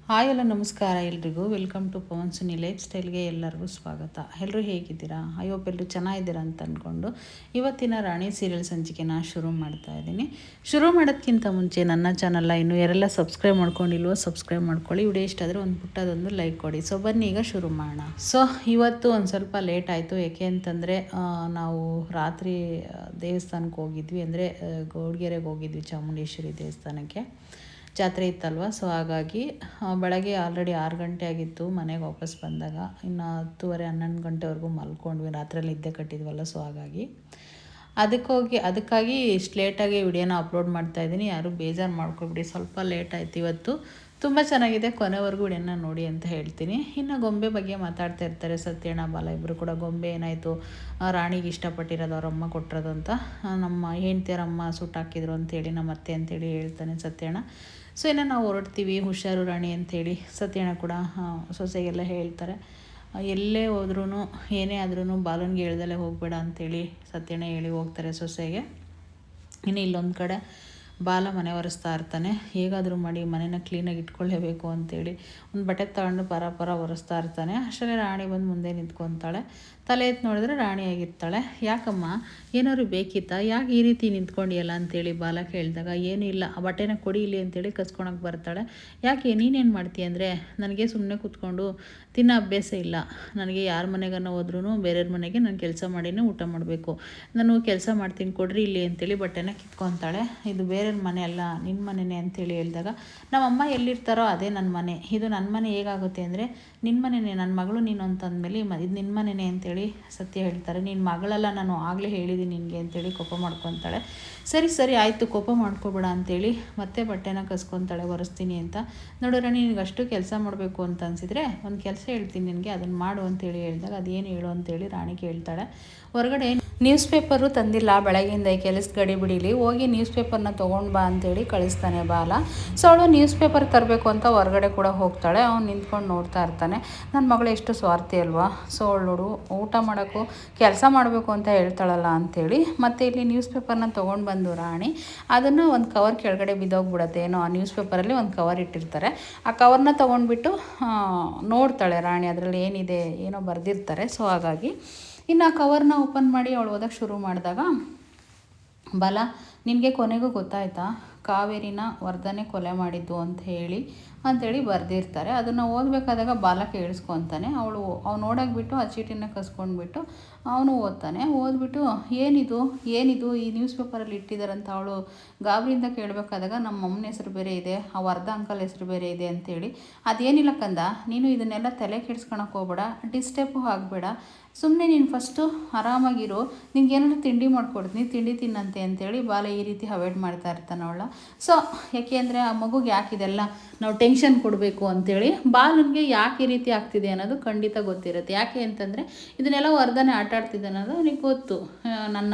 Hi ಎಲ್ಲ ನಮಸ್ಕಾರ ಎಲ್ರಿಗೂ. Welcome to Pavan Suni life ಸ್ಟೈಲ್ಗೆ ಎಲ್ಲರಿಗೂ ಸ್ವಾಗತ. ಎಲ್ಲರೂ ಹೇಗಿದ್ದೀರಾ? ಐ ಹೋಪ್ ಎಲ್ಲರೂ ಚೆನ್ನಾಗಿದ್ದೀರಾ ಅಂತ ಅಂದ್ಕೊಂಡು ಇವತ್ತಿನ ರಾಣಿ ಸೀರಿಯಲ್ ಸಂಚಿಕೆನ ಶುರು ಮಾಡ್ತಾ ಇದ್ದೀನಿ. ಶುರು ಮಾಡೋದಕ್ಕಿಂತ ಮುಂಚೆ ನನ್ನ ಚಾನಲ್ನ ಇನ್ನೂ ಯಾರೆಲ್ಲ ಸಬ್ಸ್ಕ್ರೈಬ್ ಮಾಡ್ಕೊಂಡಿಲ್ವೋ ಸಬ್ಸ್ಕ್ರೈಬ್ ಮಾಡ್ಕೊಳ್ಳಿ. ವಿಡಿಯೋ ಇಷ್ಟ ಆದರೆ ಒಂದು ಪುಟ್ಟದೊಂದು ಲೈಕ್ ಕೊಡಿ. ಸೊ ಬನ್ನಿ ಈಗ ಶುರು ಮಾಡೋಣ. ಸೊ ಇವತ್ತು ಒಂದು ಸ್ವಲ್ಪ ಲೇಟ್ ಆಯಿತು. ಏಕೆ ಅಂತಂದರೆ ನಾವು ರಾತ್ರಿ ದೇವಸ್ಥಾನಕ್ಕೆ ಹೋಗಿದ್ವಿ, ಅಂದರೆ ಗೌಡ್ಗೆರೆಗೆ ಹೋಗಿದ್ವಿ, ಚಾಮುಂಡೇಶ್ವರಿ ದೇವಸ್ಥಾನಕ್ಕೆ. ಜಾತ್ರೆ ಇತ್ತಲ್ವ, ಸೊ ಹಾಗಾಗಿ ಬೆಳಗ್ಗೆ ಆಲ್ರೆಡಿ 6 ಗಂಟೆ ಆಗಿತ್ತು ಮನೆಗೆ ವಾಪಸ್ ಬಂದಾಗ. ಇನ್ನು 10:30 11 ಗಂಟೆವರೆಗೂ ಮಲ್ಕೊಂಡ್ವಿ, ರಾತ್ರಿಯಲ್ಲಿ ನಿದ್ದೆ ಕಟ್ಟಿದ್ವಲ್ಲ. ಸೊ ಹಾಗಾಗಿ ಅದಕ್ಕಾಗಿ ಇಷ್ಟು ಲೇಟಾಗಿ ವಿಡಿಯೋನ ಅಪ್ಲೋಡ್ ಮಾಡ್ತಾಯಿದ್ದೀನಿ. ಯಾರೂ ಬೇಜಾರು ಮಾಡ್ಕೊಬಿಡಿ, ಸ್ವಲ್ಪ ಲೇಟ್ ಆಯ್ತು ಇವತ್ತು. ತುಂಬ ಚೆನ್ನಾಗಿದೆ, ಕೊನೆವರೆಗೂ ವಿಡಿಯೋನ ನೋಡಿ ಅಂತ ಹೇಳ್ತೀನಿ. ಇನ್ನು ಗೊಂಬೆ ಬಗ್ಗೆ ಮಾತಾಡ್ತಾ ಇರ್ತಾರೆ ಸತ್ಯಣ್ಣ ಬಾಲ ಇಬ್ಬರು ಕೂಡ. ಗೊಂಬೆ ಏನಾಯಿತು, ರಾಣಿಗೆ ಇಷ್ಟಪಟ್ಟಿರೋದು ಅವರಮ್ಮ ಕೊಟ್ಟಿರೋದು ಅಂತ, ನಮ್ಮ ಹೆಂಡ್ತಿಯರಮ್ಮ ಸುಟ್ಟಾಕಿದ್ರು ಅಂತೇಳಿ ನಮ್ಮ ಅತ್ತೆ ಅಂತೇಳಿ ಹೇಳ್ತಾನೆ ಸತ್ಯಣ್ಣ. ಸೊ ಇನ್ನು ನಾವು ಹೊರಡ್ತೀವಿ, ಹುಷಾರು ರಾಣಿ ಅಂಥೇಳಿ ಸತ್ಯಣ್ಣ ಕೂಡ ಸೊಸೆಗೆಲ್ಲ ಹೇಳ್ತಾರೆ. ಎಲ್ಲೇ ಹೋದ್ರೂ ಏನೇ ಆದ್ರೂ ಬಾಲನ್ಗೆ ಹೇಳ್ದಲ್ಲೇ ಹೋಗಬೇಡ ಅಂಥೇಳಿ ಸತ್ಯಣ್ಣ ಹೇಳಿ ಹೋಗ್ತಾರೆ ಸೊಸೆಗೆ. ಇನ್ನು ಇಲ್ಲೊಂದು ಕಡೆ ಬಾಲ ಮನೆ ಒರೆಸ್ತಾ ಇರ್ತಾನೆ. ಹೇಗಾದರೂ ಮಾಡಿ ಮನೇನ ಕ್ಲೀನಾಗಿ ಇಟ್ಕೊಳ್ಳೇಬೇಕು ಅಂತೇಳಿ ಒಂದು ಬಟ್ಟೆ ತಗೊಂಡು ಪರ ಒರೆಸ್ತಾ ಇರ್ತಾನೆ. ಅಷ್ಟರಲ್ಲಿ ರಾಣಿ ಬಂದು ಮುಂದೆ ನಿಂತ್ಕೊತಾಳೆ. ತಲೆ ಎತ್ತು ನೋಡಿದ್ರೆ ರಾಣಿ ಆಗಿರ್ತಾಳೆ. ಯಾಕಮ್ಮ, ಏನಾದ್ರು ಬೇಕಿತ್ತಾ, ಯಾಕೆ ಈ ರೀತಿ ನಿಂತ್ಕೊಂಡಿಯಲ್ಲ ಅಂತೇಳಿ ಬಾಲ ಕೇಳಿದಾಗ, ಏನೂ ಇಲ್ಲ, ಆ ಬಟ್ಟೆನ ಕೊಡಿ ಇಲ್ಲಿ ಅಂತೇಳಿ ಕಸ್ಕೊಳಕ್ಕೆ ಬರ್ತಾಳೆ. ಯಾಕೆ ನೀನೇನು ಮಾಡ್ತೀಯ ಅಂದರೆ, ನನಗೆ ಸುಮ್ಮನೆ ಕೂತ್ಕೊಂಡು ತಿನ್ನೋ ಅಭ್ಯಾಸ ಇಲ್ಲ. ನನಗೆ ಯಾರ ಮನೆಗನ್ನ ಹೋದ್ರೂ ಬೇರೆಯವ್ರ ಮನೆಗೆ ನಾನು ಕೆಲಸ ಮಾಡಿನೇ ಊಟ ಮಾಡಬೇಕು. ನಾನು ಕೆಲಸ ಮಾಡ್ತೀನಿ, ಕೊಡ್ರಿ ಇಲ್ಲಿ ಅಂತೇಳಿ ಬಟ್ಟೆನ ಕಿತ್ಕೊತಾಳೆ. ಇದು ಬೇರೆಯವ್ರ ಮನೆ ಅಲ್ಲ, ನಿನ್ನ ಮನೆಯೇ ಅಂತೇಳಿ ಹೇಳಿದಾಗ, ನಮ್ಮಮ್ಮ ಎಲ್ಲಿರ್ತಾರೋ ಅದೇ ನನ್ನ ಮನೆ, ಇದು ನನ್ನ ಮನೆ ಹೇಗಾಗುತ್ತೆ ಅಂದರೆ, ನಿನ್ನ ಮನೆಯೇ, ನನ್ನ ಮಗಳು ನೀನು ಅಂತಂದಮೇಲೆ ಇದು ನಿನ್ನ ಮನೆಯೇ ಅಂತೇಳಿ ಸತ್ಯ ಹೇಳ್ತಾರೆ. ನಿನ್ನ ಮಗಳಲ್ಲ, ನಾನು ಆಗಲೇ ಹೇಳಿದ್ದೀನಿ ನಿನಗೆ ಅಂತೇಳಿ ಕೋಪ ಮಾಡ್ಕೊತಾಳೆ. ಸರಿ ಆಯಿತು, ಕೋಪ ಮಾಡ್ಕೊಬೇಡ ಅಂತೇಳಿ ಮತ್ತೆ ಬಟ್ಟೆನ ಕಸ್ಕೊತಾಳೆ, ಒರೆಸ್ತೀನಿ ಅಂತ. ನೋಡೋಣ, ನಿನಗಷ್ಟು ಕೆಲಸ ಮಾಡಬೇಕು ಅಂತ ಅನಿಸಿದರೆ ಒಂದು ಕೆಲಸ ಹೇಳ್ತೀನಿ ನಿನಗೆ, ಅದನ್ನು ಮಾಡು ಅಂತೇಳಿ ಹೇಳಿದಾಗ, ಅದೇನು ಹೇಳು ಅಂತೇಳಿ ರಾಣಿ ಕೇಳ್ತಾಳೆ. ಹೊರಗಡೆ ನ್ಯೂಸ್ ಪೇಪರು ತಂದಿಲ್ಲ ಬೆಳಗ್ಗೆಯಿಂದ, ಈ ಕೆಲಸದ ಗಡಿಬಿಡಿಲಿ ಹೋಗಿ ನ್ಯೂಸ್ ಪೇಪರ್ನ ತೊಗೊಂಡು ಬಾ ಅಂತೇಳಿ ಕಳಿಸ್ತಾನೆ ಬಾಲ. ಸೊ ಅವಳು ನ್ಯೂಸ್ ಪೇಪರ್ ತರಬೇಕು ಅಂತ ಹೊರಗಡೆ ಕೂಡ ಹೋಗ್ತಾಳೆ. ಅವ್ನು ನಿಂತ್ಕೊಂಡು ನೋಡ್ತಾ ಇರ್ತಾನೆ. ನನ್ನ ಮಗಳು ಎಷ್ಟು ಸ್ವಾರ್ಥಿ ಅಲ್ವಾ, ಸೊ ಅವಳು ನೋಡು ಊಟ ಮಾಡೋಕ್ಕೂ ಕೆಲಸ ಮಾಡಬೇಕು ಅಂತ ಹೇಳ್ತಾಳಲ್ಲ ಅಂಥೇಳಿ. ಮತ್ತು ಇಲ್ಲಿ ನ್ಯೂಸ್ ಪೇಪರ್ನ ತೊಗೊಂಡು ಬಂದು ರಾಣಿ ಅದನ್ನು ಒಂದು ಕವರ್ ಕೆಳಗಡೆ ಬಿದ್ದೋಗ್ಬಿಡತ್ತೆ. ಏನೋ ಆ ನ್ಯೂಸ್ ಪೇಪರಲ್ಲಿ ಒಂದು ಕವರ್ ಇಟ್ಟಿರ್ತಾರೆ, ಆ ಕವರ್ನ ತೊಗೊಂಡ್ಬಿಟ್ಟು ನೋಡ್ತಾಳೆ ರಾಣಿ, ಅದರಲ್ಲಿ ಏನಿದೆ ಏನೋ ಬರೆದಿರ್ತಾರೆ. ಸೊ ಹಾಗಾಗಿ ಇನ್ನು ಆ ಕವರ್ನ ಓಪನ್ ಮಾಡಿ ಅವಳು ಓದೋಕ್ಕೆ ಶುರು ಮಾಡಿದಾಗ, ಬಾಲ ನಿನಗೆ ಕೊನೆಗೂ ಗೊತ್ತಾಯ್ತಾ, ಕಾವೇರಿನ ವರ್ಧನೆ ಕೊಲೆ ಮಾಡಿದ್ದು ಅಂಥೇಳಿ ಬರೆದಿರ್ತಾರೆ. ಅದನ್ನು ಓದಬೇಕಾದಾಗ ಬಾಲ ಕೇಳಿಸ್ಕೊತಾನೆ. ಅವ್ನು ನೋಡೋಕ್ಬಿಟ್ಟು ಆ ಚೀಟಿನ ಕಸ್ಕೊಂಡ್ಬಿಟ್ಟು ಅವನು ಓದ್ತಾನೆ. ಓದ್ಬಿಟ್ಟು ಏನಿದು ಈ ನ್ಯೂಸ್ ಪೇಪರಲ್ಲಿ ಇಟ್ಟಿದ್ದಾರಂತ ಅವಳು ಗಾಬರಿಯಿಂದ ಕೇಳಬೇಕಾದಾಗ, ನಮ್ಮ ಅಮ್ಮನ ಹೆಸರು ಬೇರೆ ಇದೆ, ಆ ವರ್ಧ ಅಂಕಲ್ ಹೆಸರು ಬೇರೆ ಇದೆ ಅಂಥೇಳಿ. ಅದೇನಿಲ್ಲ ಕಂದ, ನೀನು ಇದನ್ನೆಲ್ಲ ತಲೆ ಕೆಡ್ಸ್ಕೊಳಕ್ಕೆ ಹೋಗ್ಬೇಡ, ಡಿಸ್ಟರ್ಬು ಆಗಬೇಡ, ಸುಮ್ಮನೆ ನೀನು ಫಸ್ಟು ಆರಾಮಾಗಿರು, ನಿಂಗೆ ಏನಾದರೂ ತಿಂಡಿ ಮಾಡ್ಕೊಡ್ತೀನಿ, ತಿಂಡಿ ತಿನ್ನಂತೆ ಅಂತೇಳಿ ಬಾಲ ಈ ರೀತಿ ಅವಾಯ್ಡ್ ಮಾಡ್ತಾ ಇರ್ತಾನೆ ಅವಳ. ಸೊ ಯಾಕೆ ಅಂದರೆ ಆ ಮಗುಗೆ ಯಾಕಿದೆಲ್ಲ ನಾವು ಟೆನ್ಷನ್ ಕೊಡಬೇಕು ಅಂತೇಳಿ ಬಾಲನಿಗೆ ಯಾಕೆ ಈ ರೀತಿ ಆಗ್ತಿದೆ ಅನ್ನೋದು ಖಂಡಿತ ಗೊತ್ತಿರುತ್ತೆ. ಯಾಕೆ ಅಂತಂದರೆ ಇದನ್ನೆಲ್ಲ ವರ್ಧನೆ ಆಟ ಆಡ್ತಿದ್ದೆ ಅನ್ನೋದು ಅವನಿಗೆ ಗೊತ್ತು, ನನ್ನ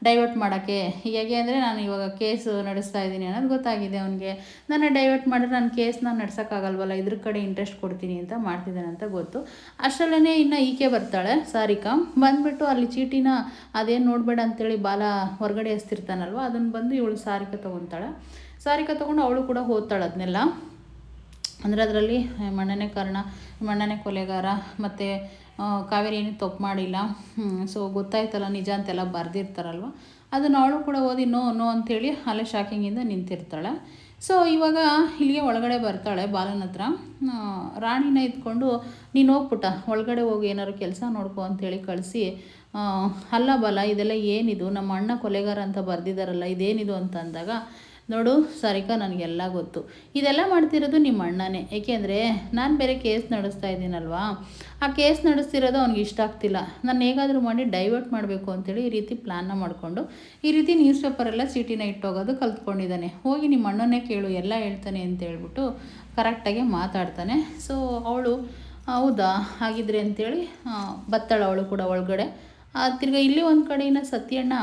ಡೈವರ್ಟ್ ಮಾಡೋಕ್ಕೆ. ಹೇಗೆ ಅಂದರೆ ನಾನು ಇವಾಗ ಕೇಸು ನಡೆಸ್ತಾ ಇದ್ದೀನಿ ಅನ್ನೋದು ಗೊತ್ತಾಗಿದೆ ಅವನಿಗೆ. ನನ್ನ ಡೈವರ್ಟ್ ಮಾಡಿದ್ರೆ ನಾನು ಕೇಸ್ನ ನಡ್ಸೋಕ್ಕಾಗಲ್ವಲ್ಲ, ಇದ್ರ ಕಡೆ ಇಂಟ್ರೆಸ್ಟ್ ಕೊಡ್ತೀನಿ ಅಂತ ಮಾಡ್ತಿದ್ದಾನೆ ಅಂತ ಗೊತ್ತು. ಅಷ್ಟರಲ್ಲೇ ಇನ್ನು ಈಕೆ ಬರ್ತಾಳೆ ಸಾರಿಕಾ, ಬಂದುಬಿಟ್ಟು ಅಲ್ಲಿ ಚೀಟಿನ ಅದೇನು ನೋಡಬೇಡ ಅಂತೇಳಿ ಬಾಲ ಹೊರಗಡೆ ಎಸ್ತಿರ್ತಾನಲ್ವ, ಅದನ್ನು ಬಂದು ಇವಳು ಸಾರಿಕಾ ತೊಗೊಂಡು ಅವಳು ಕೂಡ ಓದ್ತಾಳೆ ಅದನ್ನೆಲ್ಲ. ಅಂದರೆ ಅದರಲ್ಲಿ ಮಣ್ಣನೇ ಕೊಲೆಗಾರ ಮತ್ತು ಕಾವೇರಿ ಏನು ತಪ್ಪು ಮಾಡಿಲ್ಲ, ಸೊ ಗೊತ್ತಾಯ್ತಲ್ಲ ನಿಜ ಅಂತೆಲ್ಲ ಬರೆದಿರ್ತಾರಲ್ವ, ಅದನ್ನು ಅವಳು ಕೂಡ ಓದಿ ನೋ ಅಂಥೇಳಿ ಅಲ್ಲೇ ಶಾಕಿಂಗಿಂದ ನಿಂತಿರ್ತಾಳೆ. ಸೊ ಇವಾಗ ಇಲ್ಲಿಗೆ ಒಳಗಡೆ ಬರ್ತಾಳೆ ಬಾಲನ ಹತ್ರ. ರಾಣಿನ ಇದ್ಕೊಂಡು, ನೀನು ಹೋಗ್ಬಿಟ್ಟ ಒಳಗಡೆ ಹೋಗಿ ಏನಾದ್ರು ಕೆಲಸ ನೋಡ್ಕೊ ಅಂತೇಳಿ ಕಳಿಸಿ, ಅಲ್ಲ ಬಾಲ ಇದೆಲ್ಲ ಏನಿದು, ನಮ್ಮ ಅಣ್ಣ ಕೊಲೆಗಾರ ಅಂತ ಬರೆದಿದ್ದಾರಲ್ಲ, ಇದೇನಿದು ಅಂತ ಅಂದಾಗ, ನೋಡು ಸಾರಿಕಾ, ನನಗೆಲ್ಲ ಗೊತ್ತು, ಇದೆಲ್ಲ ಮಾಡ್ತಿರೋದು ನಿಮ್ಮ ಅಣ್ಣನೇ. ಏಕೆಂದರೆ ನಾನು ಬೇರೆ ಕೇಸ್ ನಡೆಸ್ತಾ ಇದ್ದೀನಲ್ವಾ, ಆ ಕೇಸ್ ನಡೆಸ್ತಿರೋದು ಅವ್ನಿಗೆ ಇಷ್ಟ ಆಗ್ತಿಲ್ಲ, ನಾನು ಹೇಗಾದರೂ ಮಾಡಿ ಡೈವರ್ಟ್ ಮಾಡಬೇಕು ಅಂತೇಳಿ ಈ ರೀತಿ ಪ್ಲ್ಯಾನ್ನ ಮಾಡಿಕೊಂಡು ಈ ರೀತಿ ನ್ಯೂಸ್ ಪೇಪರೆಲ್ಲ ಚೀಟಿನ ಇಟ್ಟೋಗೋದು ಕಲ್ತ್ಕೊಂಡಿದ್ದಾನೆ. ಹೋಗಿ ನಿಮ್ಮ ಅಣ್ಣನೇ ಕೇಳು, ಎಲ್ಲ ಹೇಳ್ತಾನೆ ಅಂತ ಹೇಳ್ಬಿಟ್ಟು ಕರೆಕ್ಟಾಗಿ ಮಾತಾಡ್ತಾನೆ. ಸೊ ಅವಳು ಹೌದಾ ಹಾಗಿದ್ರೆ ಅಂತೇಳಿ ಬತ್ತಾಳ ಅವಳು ಕೂಡ ಒಳಗಡೆ. ತಿರ್ಗಿ ಇಲ್ಲಿ ಒಂದು ಕಡೆಯಿಂದ ಸತ್ಯಣ್ಣ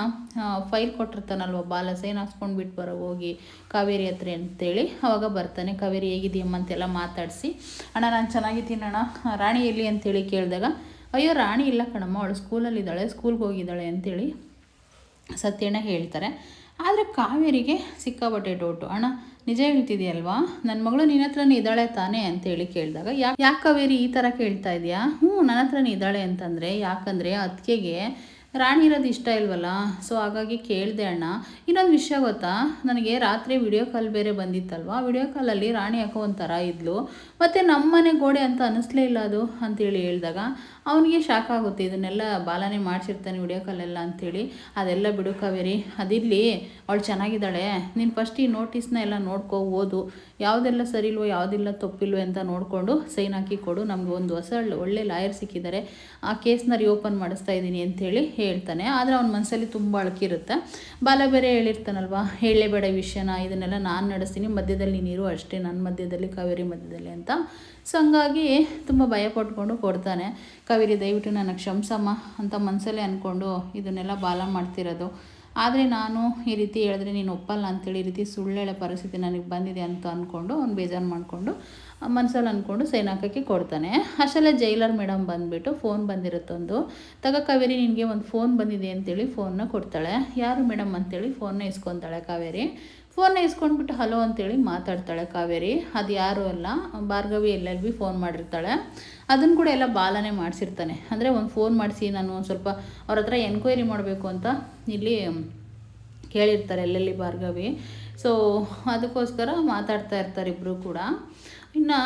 ಫೈಲ್ ಕೊಟ್ಟಿರ್ತಾನಲ್ವ, ಬಾಲ ಸೈನ್ ಹಾಕ್ಸ್ಕೊಂಡು ಬಿಟ್ಟು ಬರೋ ಹೋಗಿ ಕಾವೇರಿ ಹತ್ರ ಅಂತೇಳಿ. ಅವಾಗ ಬರ್ತಾನೆ, ಕಾವೇರಿ ಹೇಗಿದೆಯಮ್ಮ ಅಂತೆಲ್ಲ ಮಾತಾಡಿಸಿ, ಅಣ್ಣ ನಾನು ಚೆನ್ನಾಗಿದ್ದೀನಿ ಅಣ್ಣ, ರಾಣಿ ಎಲ್ಲಿ ಅಂತೇಳಿ ಕೇಳಿದಾಗ, ಅಯ್ಯೋ ರಾಣಿ ಇಲ್ಲ ಕಣಮ್ಮ, ಅವಳು ಸ್ಕೂಲ್ಗೆ ಹೋಗಿದ್ದಾಳೆ ಅಂತೇಳಿ ಸತ್ಯಣ್ಣ ಹೇಳ್ತಾರೆ. ಆದರೆ ಕಾವೇರಿಗೆ ಸಿಕ್ಕಾಬಟ್ಟೆ ಡೌಟು. ಅಣ್ಣ ನಿಜ ಹೇಳ್ತಿದೆಯಲ್ವಾ, ನನ್ನ ಮಗಳು ನಿನ್ನ ಹತ್ರನೇ ಇದ್ದಾಳೆ ತಾನೇ ಅಂತೇಳಿ ಕೇಳಿದಾಗ, ಯಾಕೆ ಕಾವೇರಿ ಈ ಥರ ಕೇಳ್ತಾ ಇದೆಯಾ? ನನ್ನ ಹತ್ರನೇ ಇದ್ದಾಳೆ ಅಂತಂದರೆ, ಯಾಕಂದರೆ ಅತ್ತಿಗೆಗೆ ರಾಣಿ ಇರೋದು ಇಷ್ಟ ಇಲ್ವಲ್ಲ, ಸೊ ಹಾಗಾಗಿ ಕೇಳಿದೆ ಅಣ್ಣ. ಇನ್ನೊಂದು ವಿಷಯ ಗೊತ್ತಾ, ನನಗೆ ರಾತ್ರಿ ವಿಡಿಯೋ ಕಾಲ್ ಬೇರೆ ಬಂದಿತ್ತಲ್ವ, ವಿಡಿಯೋ ಕಾಲಲ್ಲಿ ರಾಣಿ ಯಾಕೋ ಒಂಥರ ಇದ್ಲು, ಮತ್ತು ನಮ್ಮನೆ ಗೋಡೆ ಅಂತ ಅನ್ನಿಸ್ಲೇ ಇಲ್ಲ ಅದು ಅಂತೇಳಿ ಹೇಳಿದಾಗ ಅವನಿಗೆ ಶಾಕ್ ಆಗುತ್ತೆ. ಇದನ್ನೆಲ್ಲ ಬಾಲನೆ ಮಾಡಿಸಿರ್ತಾನೆ ವಿಡಿಯೋ ಕಾಲೆಲ್ಲ ಅಂಥೇಳಿ. ಅದೆಲ್ಲ ಬಿಡು ಕಾವೇರಿ, ಅದಿರಲಿ, ಅವಳು ಚೆನ್ನಾಗಿದ್ದಾಳೆ, ನೀನು ಫಸ್ಟ್ ಈ ನೋಟಿಸ್ನ ಎಲ್ಲ ನೋಡ್ಕೊ, ಓದು, ಯಾವುದೆಲ್ಲ ಸರಿ ಇಲ್ವೋ ಯಾವುದಿಲ್ಲ ತಪ್ಪಿಲ್ವೋ ಅಂತ ನೋಡಿಕೊಂಡು ಸೈನ್ ಹಾಕಿ ಕೊಡು. ನಮಗೆ ಒಂದು ಹೊಸ ಒಳ್ಳೆ ಲಾಯರ್ ಸಿಕ್ಕಿದ್ದಾರೆ, ಆ ಕೇಸ್ನ ರಿಓಪನ್ ಮಾಡಿಸ್ತಾ ಇದ್ದೀನಿ ಅಂಥೇಳಿ ಹೇಳ್ತಾನೆ. ಆದರೆ ಅವನ ಮನಸ್ಸಲ್ಲಿ ತುಂಬ ಅಳಕಿರುತ್ತೆ. ಬಾಲ ಬೇರೆ ಹೇಳಿರ್ತಾನಲ್ವ, ಹೇಳಲೇಬೇಡ ಈ ವಿಷಯನ, ಇದನ್ನೆಲ್ಲ ನಾನು ನಡೆಸ್ತೀನಿ, ಮಧ್ಯದಲ್ಲಿ ನೀರು ಅಷ್ಟೇ, ನನ್ನ ಮಧ್ಯದಲ್ಲಿ ಕಾವೇರಿ ಮಧ್ಯದಲ್ಲಿ ಅಂತ. ಸೊ ಹಂಗಾಗಿ ತುಂಬ ಭಯ ಪಟ್ಕೊಂಡು ಕೊಡ್ತಾನೆ. ಕಾವೇರಿ ದಯವಿಟ್ಟು ನನ್ನ ಕ್ಷಮಿಸಮ್ಮ ಅಂತ ಮನಸ್ಸಲ್ಲೇ ಅಂದ್ಕೊಂಡು ಇದನ್ನೆಲ್ಲ ಬಾಲ ಮಾಡ್ತಿರೋದು. ಆದರೆ ನಾನು ಈ ರೀತಿ ಹೇಳಿದ್ರೆ ನೀನು ಒಪ್ಪಲ್ಲ ಅಂಥೇಳಿ ಈ ರೀತಿ ಸುಳ್ಳು ಹೇಳೋ ಪರಿಸ್ಥಿತಿ ನನಗೆ ಬಂದಿದೆ ಅಂತ ಅಂದ್ಕೊಂಡು ಅವ್ನು ಬೇಜಾರು ಮಾಡಿಕೊಂಡು ಮನಸ್ಸಲ್ಲಿ ಅಂದ್ಕೊಂಡು ಸೈನ್ ಹಾಕೋಕ್ಕೆ ಕೊಡ್ತಾನೆ. ಅಷ್ಟೆಲ್ಲ ಜೈಲರ್ ಮೇಡಮ್ ಬಂದುಬಿಟ್ಟು ಫೋನ್ ಬಂದಿರುತ್ತೊಂದು, ಕಾವೇರಿ ನಿನಗೆ ಒಂದು ಫೋನ್ ಬಂದಿದೆ ಅಂತೇಳಿ ಫೋನ್ನ ಕೊಡ್ತಾಳೆ. ಯಾರು ಮೇಡಮ್ ಅಂತೇಳಿ ಫೋನ್ನ ಇಸ್ಕೊತಾಳೆ ಕಾವೇರಿ. ಫೋನ್ನ ಇಸ್ಕೊಂಡ್ಬಿಟ್ಟು ಹಲೋ ಅಂತೇಳಿ ಮಾತಾಡ್ತಾಳೆ ಕಾವೇರಿ. ಅದು ಯಾರೂ ಅಲ್ಲ, ಭಾರ್ಗವಿ LLB ಫೋನ್ ಮಾಡಿರ್ತಾಳೆ. ಅದನ್ನು ಕೂಡ ಎಲ್ಲ ಬಾಲನೆ ಮಾಡಿಸಿರ್ತಾನೆ. ಅಂದರೆ ಒಂದು ಫೋನ್ ಮಾಡಿಸಿ ನಾನು ಸ್ವಲ್ಪ ಅವ್ರ ಹತ್ರ ಎನ್ಕ್ವೈರಿ ಮಾಡಬೇಕು ಅಂತ ಇಲ್ಲಿ ಕೇಳಿರ್ತಾರೆ LLB ಭಾರ್ಗವಿ. ಸೊ ಅದಕ್ಕೋಸ್ಕರ ಮಾತಾಡ್ತಾ ಇರ್ತಾರೆ ಇಬ್ಬರು ಕೂಡ. ಇನ್ನು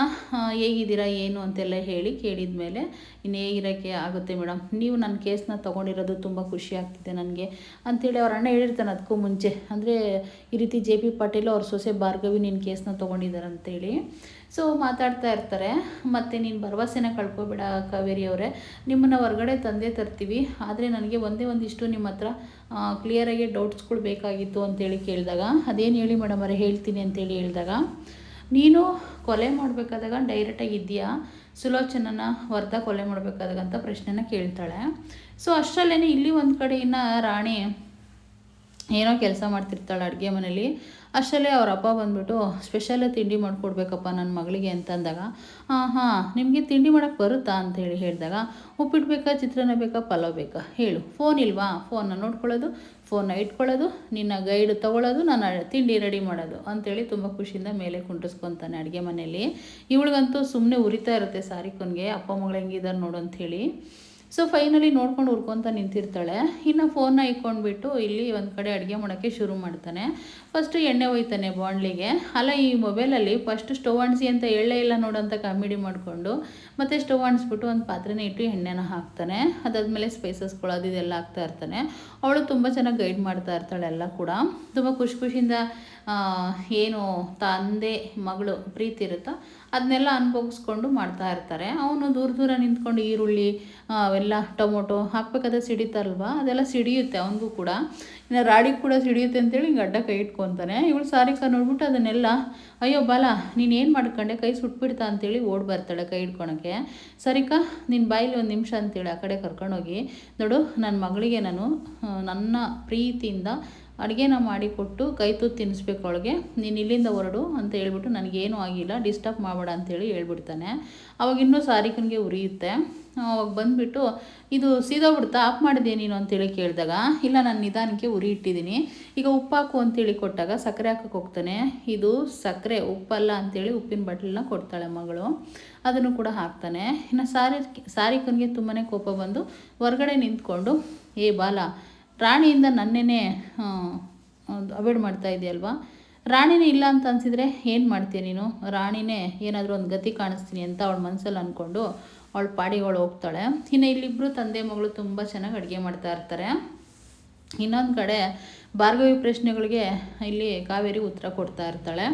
ಹೇಗಿದ್ದೀರಾ ಏನು ಅಂತೆಲ್ಲ ಹೇಳಿ ಕೇಳಿದ ಮೇಲೆ, ಇನ್ನು ಹೇಗಿರೋಕ್ಕೆ ಆಗುತ್ತೆ ಮೇಡಮ್, ನೀವು ನನ್ನ ಕೇಸ್ನ ತೊಗೊಂಡಿರೋದು ತುಂಬ ಖುಷಿ ಆಗ್ತಿದೆ ನನಗೆ ಅಂಥೇಳಿ ಅವ್ರ ಅಣ್ಣ ಹೇಳಿರ್ತಾನೆ ಅದಕ್ಕೂ ಮುಂಚೆ. ಅಂದರೆ ಈ ರೀತಿ JP ಪಾಟೀಲ್ ಅವ್ರ ಸೊಸೆ ಭಾರ್ಗವಿ ನಿನ್ನ ಕೇಸ್ನ ತೊಗೊಂಡಿದ್ದಾರೆ ಅಂತೇಳಿ. ಸೊ ಮಾತಾಡ್ತಾ ಇರ್ತಾರೆ. ಮತ್ತು ನೀನು ಭರವಸೆನ ಕಳ್ಕೊಬೇಡ ಕಾವೇರಿ ಅವರೇ, ನಿಮ್ಮನ್ನು ಹೊರಗಡೆ ತಂದೆ ತರ್ತೀವಿ, ಆದರೆ ನನಗೆ ಒಂದಿಷ್ಟು ನಿಮ್ಮ ಹತ್ರ ಕ್ಲಿಯರಾಗಿ ಡೌಟ್ಸ್ಗಳು ಬೇಕಾಗಿತ್ತು ಅಂತೇಳಿ ಕೇಳಿದಾಗ, ಅದೇನು ಹೇಳಿ ಮೇಡಮ್ ಅವರೇ ಹೇಳ್ತೀನಿ ಅಂತೇಳಿ ಹೇಳಿದಾಗ, ನೀನು ಕೊಲೆ ಮಾಡಬೇಕಾದಾಗ ಡೈರೆಕ್ಟಾಗಿ ಇದೆಯಾ ಸುಲೋಚನನ ವರ್ಧ ಕೊಲೆ ಮಾಡಬೇಕಾದಾಗ ಅಂತ ಪ್ರಶ್ನೆನ ಕೇಳ್ತಾಳೆ. ಸೊ ಅಷ್ಟರಲ್ಲೇ ಇಲ್ಲಿ ಒಂದು ಕಡೆ ಇನ್ನು ರಾಣಿ ಏನೋ ಕೆಲಸ ಮಾಡ್ತಿರ್ತಾಳೆ ಅಡುಗೆ ಮನೇಲಿ. ಅಷ್ಟರಲ್ಲೇ ಅವ್ರ ಅಪ್ಪ ಬಂದುಬಿಟ್ಟು ಸ್ಪೆಷಲ್ ತಿಂಡಿ ಮಾಡಿಕೊಡ್ಬೇಕಪ್ಪ ನನ್ನ ಮಗಳಿಗೆ ಅಂತಂದಾಗ, ಹಾಂ ನಿಮಗೆ ತಿಂಡಿ ಮಾಡೋಕ್ಕೆ ಬರುತ್ತಾ ಅಂತೇಳಿ ಹೇಳಿದಾಗ, ಉಪ್ಪಿಟ್ಟು ಬೇಕಾ, ಚಿತ್ರಾನ್ನ ಬೇಕಾ, ಪಲಾವ್ ಬೇಕಾ ಹೇಳು, ಫೋನ್ ಇಲ್ವಾ, ಫೋನ್ನ ನೋಡ್ಕೊಳ್ಳೋದು, ಫೋನ್ನ ಇಟ್ಕೊಳ್ಳೋದು, ನಿನ್ನ ಗೈಡ್ ತೊಗೊಳ್ಳೋದು, ನಾನು ತಿಂಡಿ ರೆಡಿ ಮಾಡೋದು ಅಂತೇಳಿ ತುಂಬ ಖುಷಿಯಿಂದ ಮೇಲೆ ಕುಂಟಿಸ್ಕೊತಾನೆ ಅಡುಗೆ ಮನೆಯಲ್ಲಿ. ಇವಳಿಗಂತೂ ಸುಮ್ಮನೆ ಉರಿತಾ ಇರುತ್ತೆ ಸಾರಿಕನ್ಗೆ, ಅಪ್ಪ ಮಗಳು ಹೆಂಗಿದ್ದಾರೆ ನೋಡು ಅಂಥೇಳಿ. ಸೊ ಫೈನಲಿ ನೋಡ್ಕೊಂಡು ಹುರ್ಕೊತ ನಿಂತಿರ್ತಾಳೆ. ಇನ್ನು ಫೋನ್ನ ಇಟ್ಕೊಂಡ್ಬಿಟ್ಟು ಇಲ್ಲಿ ಒಂದು ಕಡೆ ಅಡುಗೆ ಮಾಡೋಕ್ಕೆ ಶುರು ಮಾಡ್ತಾನೆ. ಫಸ್ಟು ಎಣ್ಣೆ ಒಯ್ತಾನೆ ಬಾಣಲಿಗೆ. ಅಲ್ಲ, ಈ ಮೊಬೈಲಲ್ಲಿ ಫಸ್ಟು ಸ್ಟವ್ ಅಂಟಿಸಿ ಅಂತ ಹೇಳೇ ಇಲ್ಲ ನೋಡೋಂಥ ಕಾಮಿಡಿ ಮಾಡಿಕೊಂಡು ಮತ್ತು ಸ್ಟವ್ ಅಂಟಿಸ್ಬಿಟ್ಟು ಒಂದು ಪಾತ್ರೆನ ಇಟ್ಟು ಎಣ್ಣೆನ ಹಾಕ್ತಾನೆ. ಅದಾದಮೇಲೆ ಸ್ಪೈಸಸ್ಗಳು ಅದು ಇದೆಲ್ಲ ಹಾಕ್ತಾ ಇರ್ತಾನೆ. ಅವಳು ತುಂಬ ಚೆನ್ನಾಗಿ ಗೈಡ್ ಮಾಡ್ತಾ ಇರ್ತಾಳೆ. ಎಲ್ಲ ಕೂಡ ತುಂಬ ಖುಷಿಯಿಂದ ಏನು ತಂದೆ ಮಗಳು ಪ್ರೀತಿ ಇರುತ್ತೋ ಅದನ್ನೆಲ್ಲ ಅನುಭವಿಸ್ಕೊಂಡು ಮಾಡ್ತಾ ಇರ್ತಾರೆ. ಅವನು ದೂರ ನಿಂತ್ಕೊಂಡು ಈರುಳ್ಳಿ ಅವೆಲ್ಲ ಟೊಮೊಟೊ ಹಾಕ್ಬೇಕಾದ್ರೆ ಸಿಡಿತಾರಲ್ವ, ಅದೆಲ್ಲ ಸಿಡಿಯುತ್ತೆ ಅವನಿಗೂ ಕೂಡ. ಇನ್ನು ರಾಡಿಗೆ ಕೂಡ ಸಿಡಿಯುತ್ತೆ ಅಂತೇಳಿ ಹಿಂಗೆ ಅಡ್ಡ ಕೈ ಇಟ್ಕೊತಾನೆ. ಇವಳು ಸಾರಿಕಾ ನೋಡ್ಬಿಟ್ಟು ಅದನ್ನೆಲ್ಲ, ಅಯ್ಯೋ ಬಾಲ ನೀನೇನು ಮಾಡ್ಕೊಂಡೆ, ಕೈ ಸುಟ್ಬಿಡ್ತಾ ಅಂತೇಳಿ ಓಡಿ ಬರ್ತಾಳೆ ಕೈ ಇಟ್ಕೊಳಕ್ಕೆ. ಸರಿಕಾ ನಿನ್ನ ಬಾಯಲ್ಲಿ ಒಂದು ನಿಮಿಷ ಅಂತೇಳಿ ಆ ಕಡೆ ಕರ್ಕೊಂಡೋಗಿ, ನೋಡು ನನ್ನ ಮಗಳಿಗೆ ನಾನು ನನ್ನ ಪ್ರೀತಿಯಿಂದ ಅಡುಗೆನ ಮಾಡಿಕೊಟ್ಟು ಕೈ ತುತ್ತು ತಿನ್ನಿಸ್ಬೇಕು ಅವಳಿಗೆ, ನೀನು ಇಲ್ಲಿಂದ ಹೊರಡು ಅಂತ ಹೇಳ್ಬಿಟ್ಟು ನನಗೇನೂ ಆಗಿಲ್ಲ, ಡಿಸ್ಟರ್ಬ್ ಮಾಡಬೇಡ ಅಂತೇಳಿ ಹೇಳ್ಬಿಡ್ತಾನೆ. ಅವಾಗ ಇನ್ನೂ ಸಾರಿಕನಿಗೆ ಉರಿಯುತ್ತೆ. ಅವಾಗ ಬಂದುಬಿಟ್ಟು, ಇದು ಸೀದೋಗ್ಬಿಡ್ತಾ, ಆಫ್ ಮಾಡಿದೆ ನೀನು ಅಂತೇಳಿ ಕೇಳಿದಾಗ, ಇಲ್ಲ ನಾನು ನಿಧಾನಕ್ಕೆ ಉರಿ ಇಟ್ಟಿದ್ದೀನಿ, ಈಗ ಉಪ್ಪು ಹಾಕು ಅಂತೇಳಿ ಕೊಟ್ಟಾಗ ಸಕ್ಕರೆ ಹಾಕಕ್ಕೆ ಹೋಗ್ತಾನೆ. ಇದು ಸಕ್ಕರೆ ಉಪ್ಪಲ್ಲ ಅಂತೇಳಿ ಉಪ್ಪಿನ ಬಾಟ್ಲನ್ನ ಕೊಡ್ತಾಳೆ ಮಗಳು, ಅದನ್ನು ಕೂಡ ಹಾಕ್ತಾನೆ. ಇನ್ನು ಸಾರಿಕನಿಗೆ ತುಂಬಾ ಕೋಪ ಬಂದು ಹೊರಗಡೆ ನಿಂತ್ಕೊಂಡು, ಏ ಬಾಲ, ರಾಣಿಯಿಂದ ನನ್ನೇ ಅವಾಯ್ಡ್ ಮಾಡ್ತಾ ಇದೆಯಲ್ವಾ, ರಾಣಿನೇ ಇಲ್ಲ ಅಂತ ಅನಿಸಿದರೆ ಏನು ಮಾಡ್ತೀಯ ನೀನು, ರಾಣಿನೇ ಏನಾದರೂ ಒಂದು ಗತಿ ಕಾಣಿಸ್ತೀನಿ ಅಂತ ಅವಳ ಮನಸ್ಸಲ್ಲಿ ಅಂದ್ಕೊಂಡು ಅವಳ ಪಾಡಿಗಳು ಹೋಗ್ತಾಳೆ. ಇನ್ನು ಇಲ್ಲಿಬ್ಬರು ತಂದೆ ಮಗಳು ತುಂಬ ಚೆನ್ನಾಗಿ ಅಡುಗೆ ಮಾಡ್ತಾ ಇರ್ತಾರೆ. ಇನ್ನೊಂದು ಕಡೆ ಭಾರ್ಗವಿ ಪ್ರಶ್ನೆಗಳಿಗೆ ಇಲ್ಲಿ ಕಾವೇರಿ ಉತ್ತರ ಕೊಡ್ತಾ ಇರ್ತಾಳೆ.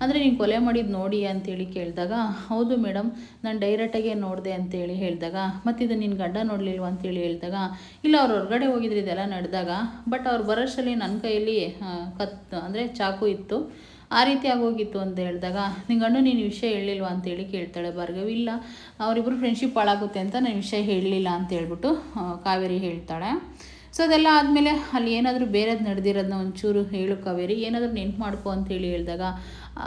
ಅಂದರೆ ನೀನು ಕೊಲೆ ಮಾಡಿದ್ದು ನೋಡಿ ಅಂತೇಳಿ ಕೇಳಿದಾಗ, ಹೌದು ಮೇಡಮ್ ನಾನು ಡೈರೆಕ್ಟಾಗೆ ನೋಡಿದೆ ಅಂತೇಳಿ ಹೇಳಿದಾಗ, ಮತ್ತಿದು ನಿನ್ನ ಗಂಡ ನೋಡಲಿಲ್ವ ಅಂತೇಳಿ ಹೇಳಿದಾಗ, ಇಲ್ಲ ಅವ್ರು ಹೊರಗಡೆ ಹೋಗಿದ್ರು ಇದೆಲ್ಲ ನಡೆದಾಗ, ಬಟ್ ಅವ್ರು ಬರೋಷ್ಟರಲ್ಲಿ ನನ್ನ ಕೈಯಲ್ಲಿ ಅಂದರೆ ಚಾಕು ಇತ್ತು, ಆ ರೀತಿ ಆಗೋಗಿತ್ತು ಅಂತ ಹೇಳಿದಾಗ, ನಿನ್ನ ಗಂಡು ನೀನು ವಿಷಯ ಹೇಳಿಲ್ವ ಅಂತೇಳಿ ಕೇಳ್ತಾಳೆ ಭಾರ್ಗವಿ. ಇಲ್ಲ ಅವರಿಬ್ಬರು ಫ್ರೆಂಡ್ಶಿಪ್ ಹಾಳಾಗುತ್ತೆ ಅಂತ ನಾನು ವಿಷಯ ಹೇಳಲಿಲ್ಲ ಅಂತ ಹೇಳ್ಬಿಟ್ಟು ಕಾವೇರಿ ಹೇಳ್ತಾಳೆ. ಸೊ ಅದೆಲ್ಲ ಆದಮೇಲೆ ಅಲ್ಲಿ ಏನಾದರೂ ಬೇರೆದು ನಡೆದಿರೋದನ್ನ ಒಂಚೂರು ಹೇಳು ಕಾವೇರಿ, ಏನಾದರೂ ನೆನ್ಪು ಮಾಡ್ಕೊ ಅಂತೇಳಿ ಹೇಳಿದಾಗ,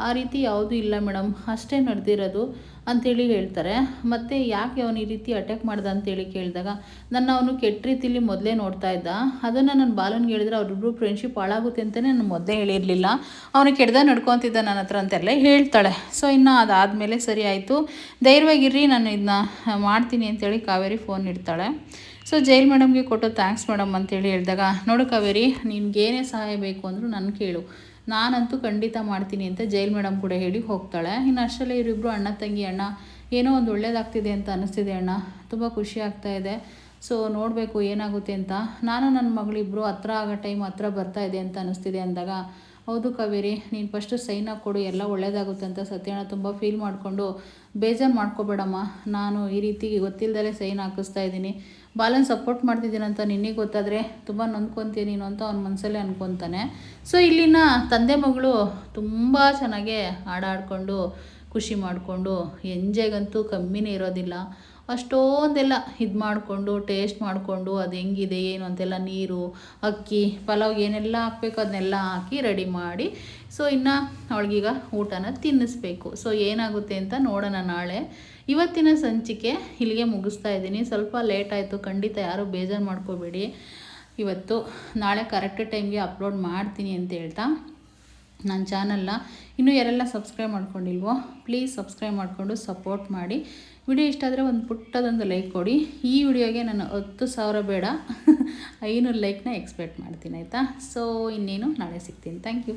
ಆ ರೀತಿ ಯಾವುದೂ ಇಲ್ಲ ಮೇಡಮ್, ಅಷ್ಟೇ ನಡೆದಿರೋದು ಅಂಥೇಳಿ ಹೇಳ್ತಾರೆ. ಮತ್ತು ಯಾಕೆ ಅವನು ಈ ರೀತಿ ಅಟ್ಯಾಕ್ ಮಾಡ್ದ ಅಂತೇಳಿ ಕೇಳಿದಾಗ, ನನ್ನ ಅವನು ಕೆಟ್ಟ ರೀತಿಲಿ ಮೊದಲೇ ನೋಡ್ತಾ ಇದ್ದ, ಅದನ್ನು ನನ್ನ ಬಾಲನ್ಗೆ ಹೇಳಿದ್ರೆ ಅವರಿಬ್ಬರು ಫ್ರೆಂಡ್ಶಿಪ್ ಹಾಳಾಗುತ್ತೆ ಅಂತಲೇ ನಾನು ಮೊದಲೇ ಹೇಳಿರಲಿಲ್ಲ, ಅವನು ಕೆಡ್ದ ನಡ್ಕೊತಿದ್ದ ನನ್ನ ಹತ್ರ ಅಂತೆಲ್ಲ ಹೇಳ್ತಾಳೆ. ಸೊ ಇನ್ನು ಅದಾದಮೇಲೆ ಸರಿ ಆಯಿತು, ಧೈರ್ಯವಾಗಿರ್ರಿ, ನಾನು ಇದನ್ನ ಮಾಡ್ತೀನಿ ಅಂತೇಳಿ ಕಾವೇರಿ ಫೋನ್ ಇಡ್ತಾಳೆ. ಸೊ ಜೈಲ್ ಮೇಡಮ್ಗೆ ಕೊಟ್ಟು ಥ್ಯಾಂಕ್ಸ್ ಮೇಡಮ್ ಅಂತೇಳಿ ಹೇಳಿದಾಗ, ನೋಡು ಕಾವೇರಿ, ನಿನ್ಗೇನೇ ಸಹಾಯ ಬೇಕು ಅಂದರೂ ನನ್ನ ಕೇಳು, ನಾನಂತೂ ಖಂಡಿತ ಮಾಡ್ತೀನಿ ಅಂತ ಜೈಲ್ ಮೇಡಮ್ ಕೂಡ ಹೇಳಿ ಹೋಗ್ತಾಳೆ. ಇನ್ನು ಅಷ್ಟರಲ್ಲೇ ಇವರಿಬ್ಬರು ಅಣ್ಣ ತಂಗಿ, ಅಣ್ಣ ಏನೋ ಒಂದು ಒಳ್ಳೇದಾಗ್ತಿದೆ ಅಂತ ಅನ್ನಿಸ್ತಿದೆ ಅಣ್ಣ, ತುಂಬ ಖುಷಿ ಆಗ್ತಾ ಇದೆ, ಸೊ ನೋಡಬೇಕು ಏನಾಗುತ್ತೆ ಅಂತ, ನಾನು ನನ್ನ ಮಗಳಿಬ್ಬರು ಹತ್ರ ಆಗೋ ಟೈಮ್ ಹತ್ರ ಬರ್ತಾ ಇದೆ ಅಂತ ಅನ್ನಿಸ್ತಿದೆ ಅಂದಾಗ, ಹೌದು ಕಾವೇರಿ, ನೀನು ಫಸ್ಟು ಸೈನ್ ಹಾಕ್ಕೊಡು, ಎಲ್ಲ ಒಳ್ಳೇದಾಗುತ್ತೆ ಅಂತ ಸತ್ಯಣ್ಣ ತುಂಬ ಫೀಲ್ ಮಾಡಿಕೊಂಡು, ಬೇಜಾರು ಮಾಡ್ಕೋಬೇಡಮ್ಮ, ನಾನು ಈ ರೀತಿ ಗೊತ್ತಿಲ್ಲದಲೇ ಸೈನ್ ಹಾಕಿಸ್ತಾ ಇದ್ದೀನಿ, ಬಾಲನ್ ಸಪೋರ್ಟ್ ಮಾಡ್ತಿದ್ದೀನಂತ ನಿನಗೆ ಗೊತ್ತಾದರೆ ತುಂಬ ನೊಂದ್ಕೊತೀಯ ನೀನು ಅಂತ ಅವ್ನ ಮನಸ್ಸಲ್ಲೇ ಅನ್ಕೊತಾನೆ. ಸೊ ಇಲ್ಲಿನ ತಂದೆ ಮಗಳು ತುಂಬ ಚೆನ್ನಾಗೇ ಆಡಿಕೊಂಡು ಖುಷಿ ಮಾಡಿಕೊಂಡು ಎಂಜಾಯ್ಗಂತೂ ಕಮ್ಮಿನೇ ಇರೋದಿಲ್ಲ. ಅಷ್ಟೊಂದೆಲ್ಲ ಇದು ಮಾಡಿಕೊಂಡು ಟೇಸ್ಟ್ ಮಾಡಿಕೊಂಡು ಅದು ಹೆಂಗಿದೆ ಏನು ಅಂತೆಲ್ಲ, ನೀರು, ಅಕ್ಕಿ, ಪಲಾವ್ಗೆ ಏನೆಲ್ಲ ಹಾಕಬೇಕು ಅದನ್ನೆಲ್ಲ ಹಾಕಿ ರೆಡಿ ಮಾಡಿ, ಸೊ ಇನ್ನು ಅವಳಿಗೀಗ ಊಟನ ತಿನ್ನಿಸ್ಬೇಕು. ಸೊ ಏನಾಗುತ್ತೆ ಅಂತ ನೋಡೋಣ ನಾಳೆ. ಇವತ್ತಿನ ಸಂಚಿಕೆ ಇಲ್ಲಿಗೆ ಮುಗಿಸ್ತಾ ಇದ್ದೀನಿ. ಸ್ವಲ್ಪ ಲೇಟ್ ಆಯಿತು, ಖಂಡಿತ ಯಾರೂ ಬೇಜಾರು ಮಾಡ್ಕೋಬೇಡಿ. ಇವತ್ತು ನಾಳೆ ಕರೆಕ್ಟ್ ಟೈಮ್ಗೆ ಅಪ್ಲೋಡ್ ಮಾಡ್ತೀನಿ ಅಂತ ಹೇಳ್ತಾ, ನನ್ನ ಚಾನಲ್ನ ಇನ್ನೂ ಯಾರೆಲ್ಲ ಸಬ್ಸ್ಕ್ರೈಬ್ ಮಾಡ್ಕೊಂಡಿಲ್ವೋ ಪ್ಲೀಸ್ ಸಬ್ಸ್ಕ್ರೈಬ್ ಮಾಡಿಕೊಂಡು ಸಪೋರ್ಟ್ ಮಾಡಿ. ವಿಡಿಯೋ ಇಷ್ಟ ಆದರೆ ಒಂದು ಪುಟ್ಟದೊಂದು ಲೈಕ್ ಕೊಡಿ. ಈ ವಿಡಿಯೋಗೆ ನಾನು 10,000 ಬೇಡ 500 ಲೈಕ್ನ ಎಕ್ಸ್ಪೆಕ್ಟ್ ಮಾಡ್ತೀನಿ, ಆಯಿತಾ? ಸೊ ಇನ್ನೇನು ನಾಳೆ ಸಿಗ್ತೀನಿ. Thank you.